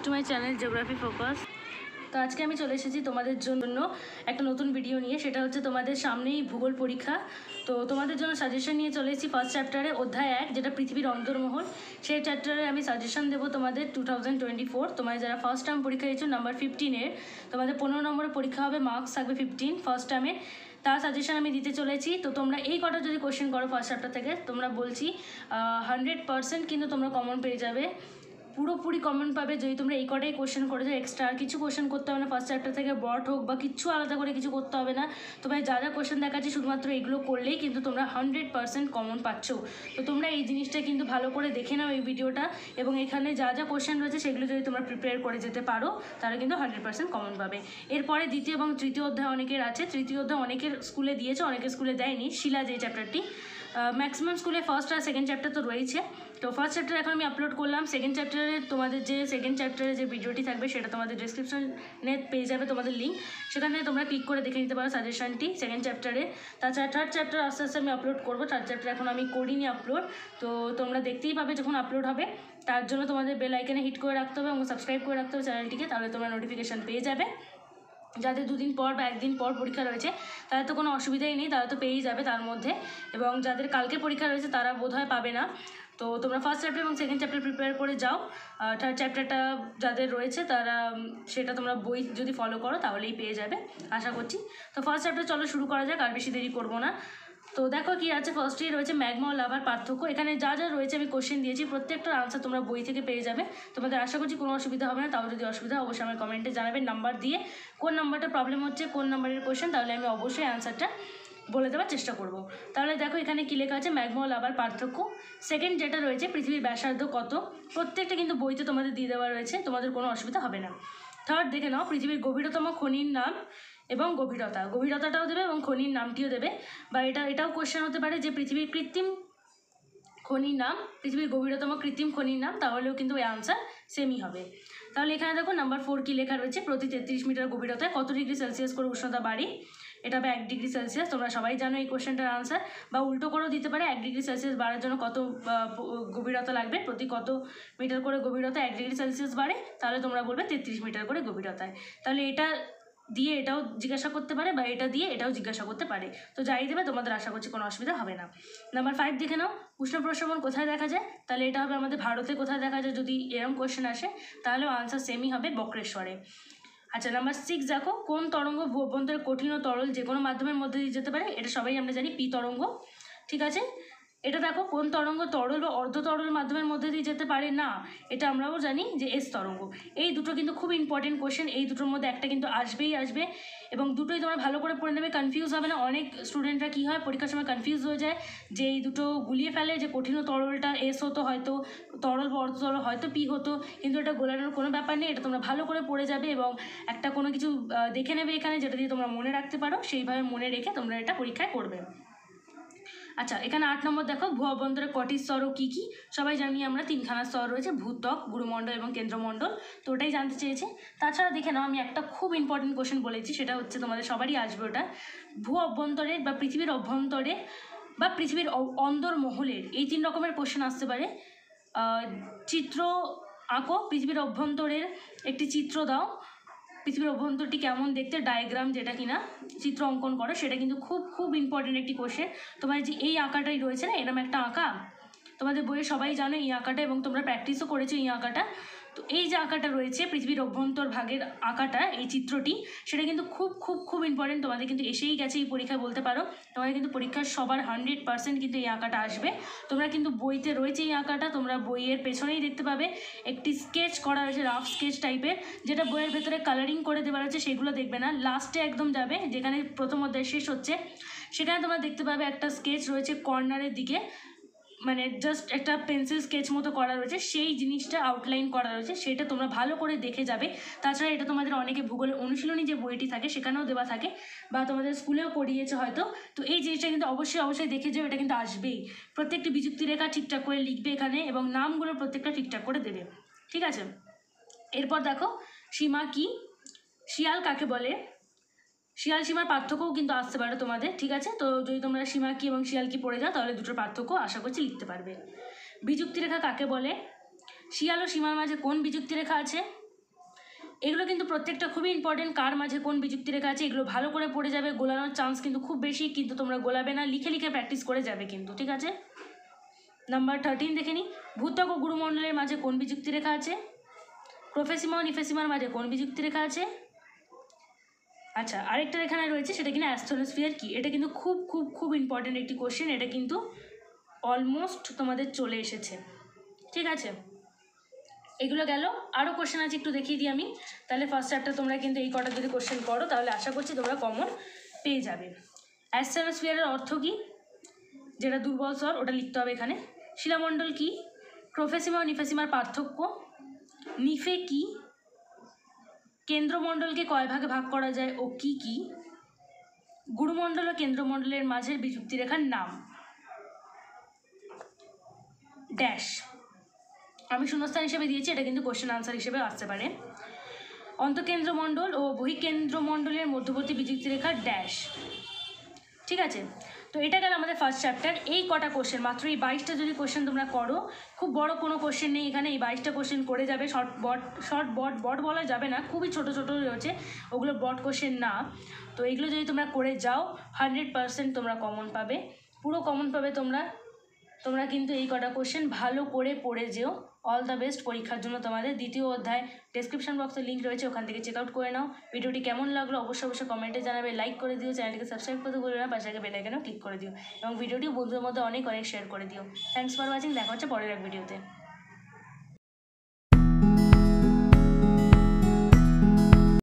To my channel geography focus. তো আজকে আমি চলে এসেছি তোমাদের জন্য একটা নতুন ভিডিও নিয়ে। সেটা হচ্ছে তোমাদের সামনেই ভূগোল পরীক্ষা। তো তোমাদের জন্য সাজেশন নিয়ে চলে এসেছি ফার্স্ট চ্যাপ্টারে অধ্যায় 1, যেটা পৃথিবীর অন্তর্মহল। সেই চ্যাপ্টারে আমি সাজেশন দেবো তোমাদের 2024। তোমাদের যারা ফার্স্ট টার্ম পরীক্ষা দিয়েছো নাম্বার 15-এর, তোমাদের 15 নম্বরের পরীক্ষা হবে, মার্কস থাকবে 15 ফার্স্ট টার্মে। তার সাজেশন আমি দিতে চলেছি। তো তোমরা এই কটা যদি কোশ্চেন করো ফার্স্ট চ্যাপ্টার থেকে, তোমরা বলছি 100% কিন্তু তোমরা কমন পেয়ে যাবে, পুরোপুরি কমন পাবে যদি তোমরা এই কটাই কোশ্চেন করেছো। এক্সট্রা আর কিছু কোশ্চেন করতে হবে না ফার্স্ট চ্যাপ্টার থেকে, বট হোক বা কিছু আলাদা করে কিছু করতে হবে না। তোমায় যা যা কোশ্চেন দেখাচ্ছি শুধুমাত্র এগুলো করলেই কিন্তু তোমরা 100% কমন পাচ্ছ। তো তোমরা এই জিনিসটা কিন্তু ভালো করে দেখে নাও এই ভিডিওটা, এবং এখানে যা যা কোশ্চেন রয়েছে সেগুলো যদি তোমরা প্রিপেয়ার করে যেতে পারো তাহলে কিন্তু 100% কমন পাবে। এরপরে দ্বিতীয় এবং তৃতীয় অধ্যায় অনেকের আছে। তৃতীয় অধ্যায় অনেকের স্কুলে দিয়েছে, অনেকের স্কুলে দেয়নি। শিলা যে চ্যাপ্টারটি, ম্যাক্সিমাম স্কুলে ফার্স্ট আর সেকেন্ড চ্যাপ্টার তো রয়েছে। তো ফার্স্ট চ্যাপ্টার এখন আমি আপলোড করলাম। সেকেন্ড চ্যাপ্টারে তোমাদের যে সেকেন্ড চ্যাপ্টারে যে ভিডিওটি থাকবে সেটা তোমাদের ডিসক্রিপশনে পেয়ে যাবে তোমাদের লিঙ্ক, সেখানে তোমরা ক্লিক করে দেখে নিতে পারো সাজেশনটি সেকেন্ড চ্যাপ্টারে। তাছাড়া থার্ড চ্যাপ্টার আস্তে আস্তে আমি আপলোড করবো। থার্ড চ্যাপ্টার এখন আমি করিনি আপলোড, তো তোমরা দেখতেই পাবে যখন আপলোড হবে। তার জন্য তোমাদের বেল আইকনে হিট করে রাখতে হবে এবং সাবস্ক্রাইব করে রাখতে হবে চ্যানেলটিকে, তাহলে তোমরা নোটিফিকেশান পেয়ে যাবে। যাদের দুদিন পর বা একদিন পর পরীক্ষা রয়েছে তাদের তো কোনো অসুবিধাই নেই, তারা তো পেয়েই যাবে তার মধ্যে। এবং যাদের কালকে পরীক্ষা রয়েছে তারা বোধহয় পাবে না। তো তোমরা ফার্স্ট চ্যাপ্টার এবং সেকেন্ড চ্যাপ্টার প্রিপেয়ার করে যাও। থার্ড চ্যাপ্টারটা যাদের রয়েছে তারা সেটা তোমরা বই যদি ফলো করো তাহলেই পেয়ে যাবে আশা করছি। তো ফার্স্ট চ্যাপ্টার চলো শুরু করা যাক, আর বেশি দেরি করবো না। তো দেখো কি আছে, ফার্স্টেই রয়েছে ম্যাগমা ও লাভার পার্থক্য। এখানে যা যা রয়েছে আমি কোশ্চেন দিয়েছি, প্রত্যেকটার আনসার তোমরা বই থেকে পেয়ে যাবে। তোমাদের আশা করছি কোনো অসুবিধা হবে না। তাও যদি অসুবিধা অবশ্যই আমার কমেন্টে জানাবেন নাম্বার দিয়ে, কোন নাম্বারটা প্রবলেম হচ্ছে, কোন নাম্বারের কোশ্চেন, তাহলে আমি অবশ্যই অ্যান্সারটা বলে দেওয়ার চেষ্টা করব। তাহলে দেখো এখানে কী লেখা আছে, ম্যাগমা ও লাভার পার্থক্য। সেকেন্ড যেটা রয়েছে, পৃথিবীর ব্যাসার্ধ কত, প্রত্যেকটা কিন্তু বইতে তোমাদের দিয়ে দেওয়া রয়েছে, তোমাদের কোনো অসুবিধা হবে না। থার্ড দেখে নাও, পৃথিবীর গভীরতম খনির নাম এবং গভীরতাটাও দেবে এবং খনির নামটিও দেবে। বা এটাও কোশ্চেন হতে পারে যে পৃথিবীর কৃত্রিম খনির নাম, পৃথিবীর গভীরতম কৃত্রিম খনির নাম, তাহলেও কিন্তু ওই আনসার সেমই হবে। তাহলে এখানে দেখো নাম্বার 4 কী লেখা রয়েছে, প্রতি 33 মিটার গভীরতায় কত ডিগ্রি সেলসিয়াস করে উষ্ণতা বাড়ে। এটা হবে 1 ডিগ্রি সেলসিয়াস। তোমরা সবাই জানো এই কোশ্চেনটার আনসার, বা উল্টো করেও দিতে পারে, 1 ডিগ্রি সেলসিয়াস বাড়ার জন্য কত গভীরতা লাগবে, প্রতি কত মিটার করে গভীরতা 1 ডিগ্রি সেলসিয়াস বাড়ে, তাহলে তোমরা বলবে 33 মিটার করে গভীরতায়। তাহলে এটা দিয়ে এটাও জিজ্ঞাসা করতে পারে বা এটা দিয়ে এটাও জিজ্ঞাসা করতে পারে। তো যাই দেবে তোমাদের আশা করছি কোনো অসুবিধা হবে না। নাম্বার 5 দেখে নাও, উষ্ণ প্রশমন কোথায় দেখা যায়। তাহলে এটা হবে আমাদের ভারতে কোথায় দেখা যায়, যদি এরকম কোশ্চেন আসে তাহলেও আনসার সেমই হবে, বক্রেশ্বরে। আচ্ছা, নাম্বার 6 দেখো, কোন তরঙ্গ ভূ অভ্যন্তরে কঠিন ও তরল যে কোনো মাধ্যমের মধ্যে দিয়ে যেতে পারে। এটা সবাই আমরা জানি, পি তরঙ্গ। ঠিক আছে, এটা দেখো কোন তরঙ্গ তরল বা অর্ধ তরল মাধ্যমের মধ্যে দিয়ে যেতে পারে না, এটা আমরাও জানি যে এস তরঙ্গ। এই দুটো কিন্তু খুব ইম্পর্টেন্ট কোশ্চেন, এই দুটোর মধ্যে একটা কিন্তু আসবেই আসবে, এবং দুটোই তোমরা ভালো করে পড়ে নেবে, কনফিউজ হবে না। অনেক স্টুডেন্টরা কী হয়, পরীক্ষার সময় কনফিউজ হয়ে যায় যে এই দুটো গুলিয়ে ফেলে, যে কঠিন ও তরলটা এস হতো, হয়তো তরল বা অর্ধ তরল হয়তো পি হতো, কিন্তু এটা গোলানোর কোনো ব্যাপার নেই। এটা তোমরা ভালো করে পড়ে যাবে এবং একটা কোনো কিছু দেখে নেবে এখানে, যেটা দিয়ে তোমরা মনে রাখতে পারো, সেইভাবে মনে রেখে তোমরা এটা পরীক্ষায় করবে। আচ্ছা, এখানে 8 নম্বর দেখো, ভূ অভ্যন্তরে কটি স্তর ও কী কী। সবাই জানি আমরা 3খানা স্তর রয়েছে, ভূত্বক, গুরুমণ্ডল এবং কেন্দ্রমণ্ডল। তো ওটাই জানতে চেয়েছে। তাছাড়া দেখে নাও, আমি একটা খুব ইম্পর্টেন্ট কোশ্চেন বলেছি, সেটা হচ্ছে তোমাদের সবারই আসবে ওটা, ভূ অভ্যন্তরে বা পৃথিবীর অভ্যন্তরে বা পৃথিবীর অন্দরমহলের এই 3 রকমের কোশ্চেন আসতে পারে। চিত্র আঁকো, পৃথিবীর অভ্যন্তরের একটি চিত্র দাও, পৃথিবীর অভ্যন্তরটি কেমন দেখতে, ডায়াগ্রাম যেটা কিনা চিত্র অঙ্কন করো, সেটা কিন্তু খুব খুব ইম্পর্টেন্ট একটি কোশ্চেন। তোমার যে এই আঁকাটাই রয়েছে না, এরকম একটা আঁকা তোমাদের বইয়ে সবাই জানো এই আঁকাটা, এবং তোমরা প্র্যাকটিসও করেছো এই আঁকাটা। তো এই যে আঁকাটা রয়েছে পৃথিবীর অভ্যন্তর ভাগের আঁকাটা, এই চিত্রটি, সেটা কিন্তু খুব খুব খুব ইম্পর্টেন্ট। তোমাদের কিন্তু এসেই গেছে এই পরীক্ষায় বলতে পারো, তোমাদের কিন্তু পরীক্ষার সবার 100% কিন্তু এই আঁকাটা আসবে। তোমরা কিন্তু বইতে রয়েছে এই আঁকাটা, তোমরা বইয়ের পেছনেই দেখতে পাবে একটি স্কেচ করা রয়েছে, রাফ স্কেচ টাইপের, যেটা বইয়ের ভেতরে কালারিং করে দেওয়া রয়েছে, সেগুলো দেখবে না, লাস্টে একদম যাবে যেখানে প্রথম অধ্যায় শেষ হচ্ছে, সেখানে তোমরা দেখতে পাবে একটা স্কেচ রয়েছে কর্নারের দিকে, মানে জাস্ট একটা পেন্সিল স্কেচ মতো করা রয়েছে, সেই জিনিসটা আউটলাইন করা রয়েছে, সেটা তোমরা ভালো করে দেখে যাবে। তাছাড়া এটা তোমাদের অনেকে ভূগোলের অনুশীলনী যে বইটি থাকে সেখানেও দেওয়া থাকে, বা তোমাদের স্কুলেও পড়িয়েছে হয়তো। তো এই জিনিসটা কিন্তু অবশ্যই অবশ্যই দেখে যাও, এটা কিন্তু আসবেই। প্রত্যেকটি বিযুক্তি রেখা ঠিকঠাক করে লিখবে এখানে, এবং নামগুলো প্রত্যেকটা ঠিকঠাক করে দেবে। ঠিক আছে, এরপর দেখো, সীমা কি, শিয়াল কাকে বলে। শিয়াল সীমার পার্থক্যও কিন্তু আসতে পারে তোমাদের। ঠিক আছে, তো যদি তোমরা সীমা কি এবং শিয়াল কি পড়ে যাও তাহলে দুটোর পার্থক্য আশা করছি লিখতে পারবে। বিযুক্তি রেখা কাকে বলে, শিয়াল ও সীমার মাঝে কোন বিযুক্তি রেখা আছে, এগুলো কিন্তু প্রত্যেকটা খুবই ইম্পর্টেন্ট, কার মাঝে কোন বিযুক্তি রেখা আছে এগুলো ভালো করে পড়ে যাবে, গোলানোর চান্স কিন্তু খুব বেশি, কিন্তু তোমরা গোলাবে না, লিখে লিখে প্র্যাকটিস করে যাবে কিন্তু, ঠিক আছে। নাম্বার 13 দেখে নিই, ভূত্বক ও গুরুমণ্ডলের মাঝে কোন বিযুক্তি রেখা আছে, প্রোফেসিমা ও নিফেসিমার মাঝে কোন বিযুক্তি রেখা আছে। আচ্ছা, আরেকটা এখানে রয়েছে সেটা কিনা অ্যাস্ট্রোস্ফিয়ার কি, এটা কিন্তু খুব খুব খুব ইম্পর্টেন্ট একটি কোশ্চেন, এটা কিন্তু অলমোস্ট তোমাদের চলে এসেছে, ঠিক আছে। এগুলো গেল, আরও কোশ্চেন আছে একটু দেখিয়ে দিই আমি, তাহলে ফার্স্ট চ্যাপ্টার তোমরা কিন্তু এই কটা যদি কোশ্চেন করো তাহলে আশা করছি তোমরা কমন পেয়ে যাবে। অ্যাস্ট্রোস্ফিয়ারের অর্থ কী, যেটা দুর্বল স্বর ওটা লিখতে হবে এখানে। শিলামণ্ডল কি, প্রোফেসিমা ও নিফেসিমার পার্থক্য, নিফে কি, কেন্দ্রমণ্ডলকে কয় ভাগে ভাগ করা যায় ও কি কি, গুরুমণ্ডল ও কেন্দ্রমণ্ডলের মাঝের বিযুক্তি রেখার নাম, ড্যাশ। আমি শূন্যস্থান হিসেবে দিয়েছি, এটা কিন্তু কোশ্চেন আনসার হিসেবে আসতে পারে। অন্তঃকেন্দ্রমণ্ডল ও বহিঃকেন্দ্রমণ্ডলের মধ্যবর্তী বিযুক্তি রেখা ড্যাশ, ঠিক আছে। তো এটা গেল আমাদের ফার্স্ট চ্যাপ্টার। এই কটা কোশ্চেন, মাত্র এই 22টা যদি কোশ্চেন তোমরা করো, খুব বড় কোনো কোশ্চেন নেই এখানে, এই 22টা কোশ্চেন করে যাবে। শর্ট বট বলা যাবে না, খুবই ছোটো ছোটো রয়েছে, ওগুলো বট কোশ্চেন না। তো এইগুলো যদি তোমরা করে যাও 100% তোমরা কমন পাবে, পুরো কমন পাবে তোমরা কিন্তু এই কটা কোশ্চেন ভালো করে পড়ে যেও। অল দ্য বেস্ট পরীক্ষার জন্য তোমাদের। দ্বিতীয় অধ্যায় ডেসক্রিপশন বক্সে লিঙ্ক রয়েছে, ওখান থেকে চেক আউট করে নাও। ভিডিওটি কেমন লাগলো অবশ্যই কমেন্টে জানাবে, লাইক করে দিও, চ্যানেলটিকে সাবস্ক্রাইব করতে ভুলবে না, পাশে বেল আইকনেও ক্লিক করে দিও এবং ভিডিওটি বন্ধুদের মধ্যে অনেক শেয়ার করে দিও। থ্যাঙ্কস ফর ওয়াচিং, দেখা হচ্ছে পরের এক ভিডিওতে।